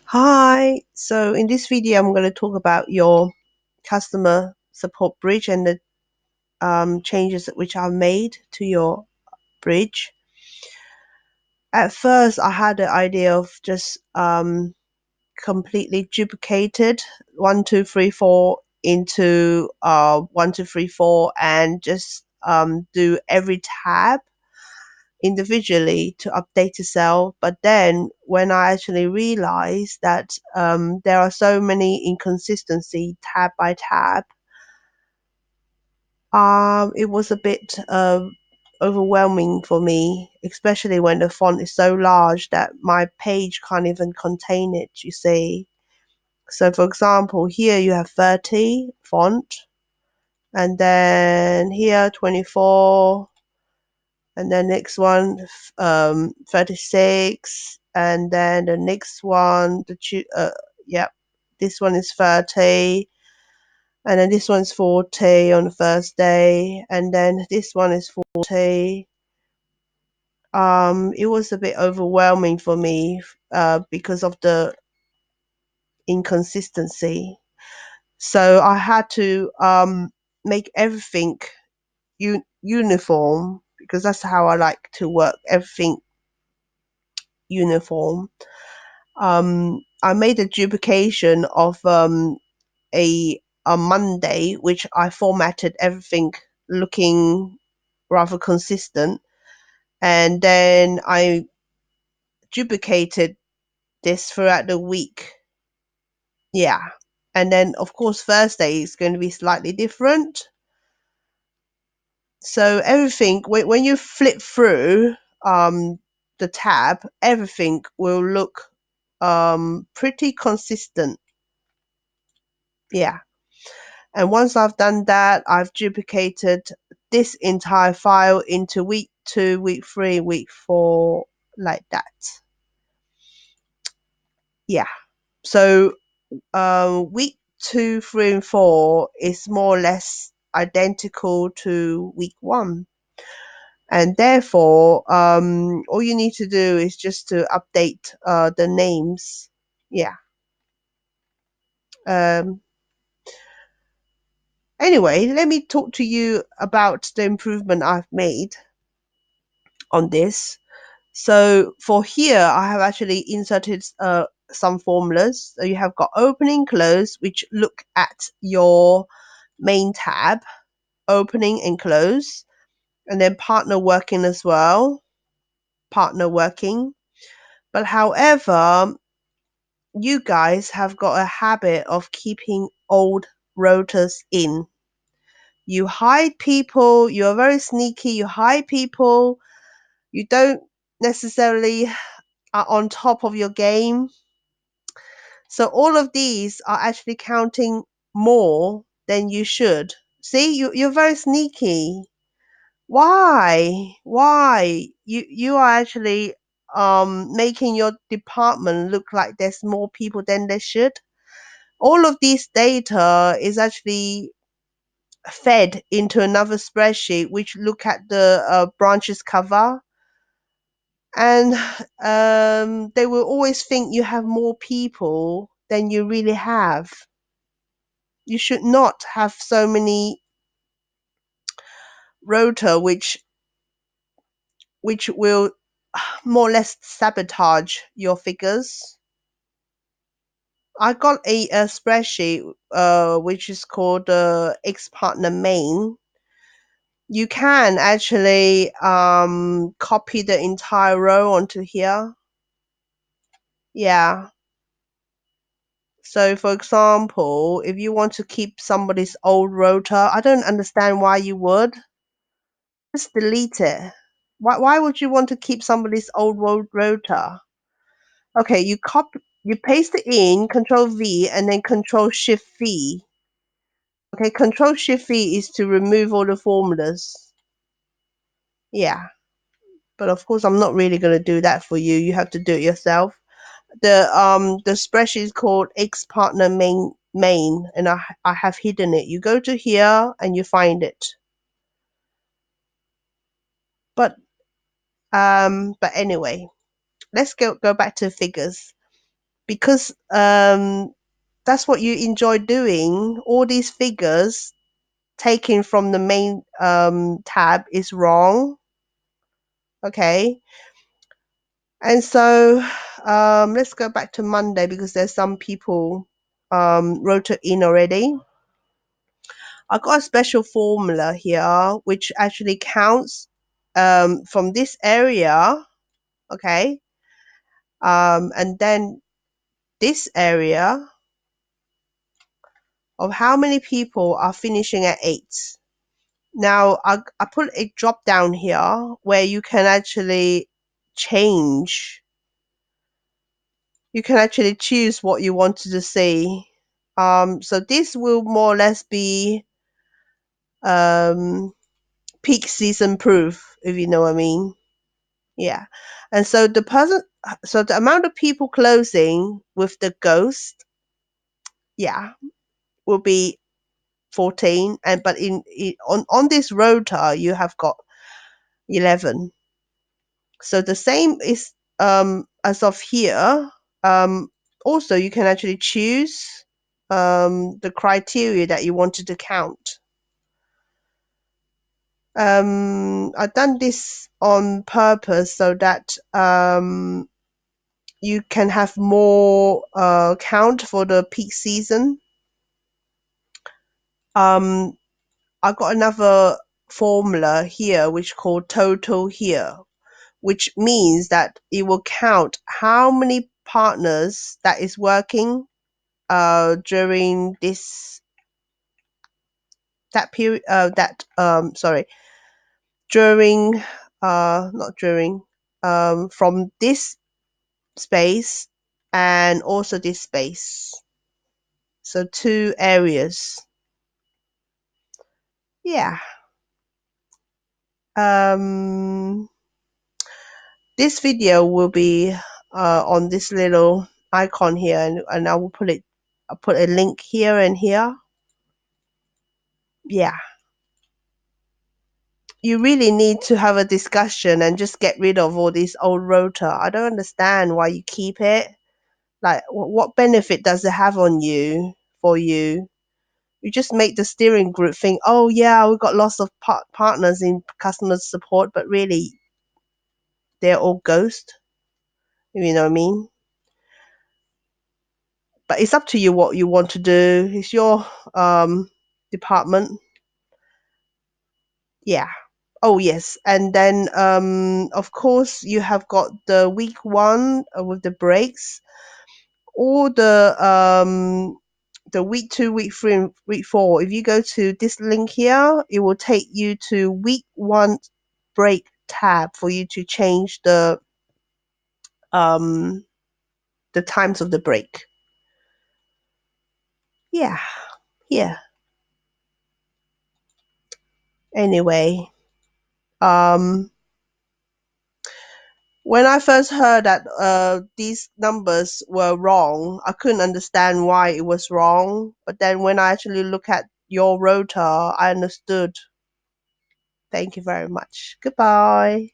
Hi, so in this video, I'm going to talk about your customer support bridge and the changes which I've made to your bridge. At first, I had the idea of just completely duplicated 1, 2, 3, 4 into 1, 2, 3, 4 and just do every tab individually to update itself. But then when I actually realized that there are so many inconsistency tab by tab, it was a bit overwhelming for me, especially when the font is so large that my page can't even contain it, you see. So for example, here you have 30 font, and then here 24, and then next one 36, and then the next one yeah, this one is 30, and then this one's 40 on the first day, and then this one is 40. It was a bit overwhelming for me because of the inconsistency, so I had to make everything uniform, because that's how I like to work, everything uniform. I made a duplication of a Monday, which I formatted everything looking rather consistent, and then I duplicated this throughout the week. Yeah, and then of course Thursday is going to be slightly different. So everything, when you flip through the tab, everything will look pretty consistent. Yeah. And once I've done that, I've duplicated this entire file into week 2, week 3, week 4, like that. Yeah. So week 2, 3, and 4 is more or less identical to week 1. And therefore, all you need to do is just to update the names. Yeah. Um, anyway, let me talk to you about the improvement I've made on this. So for here, I have actually inserted some formulas. So you have got opening, close, which look at your main tab, opening and close, and then partner working as well, partner working. But however, you guys have got a habit of keeping old rotors in. You hide people, you're very sneaky, you hide people, you don't necessarily are on top of your game. So all of these are actually counting more than you should. See, you're very sneaky. Why? Why? You are actually making your department look like there's more people than there should. All of this data is actually fed into another spreadsheet which look at the branches cover, and they will always think you have more people than you really have. You should not have so many rota which will more or less sabotage your figures. I got a spreadsheet which is called X Partner Main. You can actually copy the entire row onto here. Yeah. So for example, if you want to keep somebody's old rota, I don't understand why you would. Just delete it. Why would you want to keep somebody's old rota? Okay, you paste it in, Control V, and then Control Shift V. Okay, Control Shift V is to remove all the formulas. Yeah, but of course I'm not really going to do that for you. You have to do it yourself. The spreadsheet is called X Partner Main, and I have hidden it. You go to here and you find it. But anyway, let's go back to figures. because that's what you enjoy doing. All these figures taken from the main tab is wrong. Okay. And so let's go back to Monday because there's some people wrote it in already. I got a special formula here which actually counts from this area, okay, and then this area of how many people are finishing at 8. Now I put a drop down here where you can actually change. You can actually choose what you wanted to see. So this will more or less be um, peak season proof, if you know what I mean. Yeah. And so the amount of people closing with the ghost, yeah, will be 14. And but on this rota you have got 11. So the same is as of here. Um, Also, you can actually choose the criteria that you wanted to count. I've done this on purpose so that you can have more count for the peak season. Um, I got another formula here which called total here, which means that it will count how many partners that is working during this that period that sorry during not during from this space and also this space, so 2 areas. Yeah. um this video will be on this little icon here, and I'll put a link here and here. Yeah, you really need to have a discussion and just get rid of all this old rotor. I don't understand why you keep it. Like, what benefit does it have on you for you? You just make the steering group think, oh yeah, we've got lots of partners in customer support, but really they're all ghost. You know what I mean? But it's up to you what you want to do. It's your department. Yeah. Oh yes, and then of course you have got the week one with the breaks, or the week two, week three, and week four. If you go to this link here, it will take you to week one break tab for you to change um the times of the break. Yeah, yeah. Anyway, um when I first heard that these numbers were wrong, I couldn't understand why it was wrong. But then when I actually look at your rota, I understood. Thank you very much. Goodbye.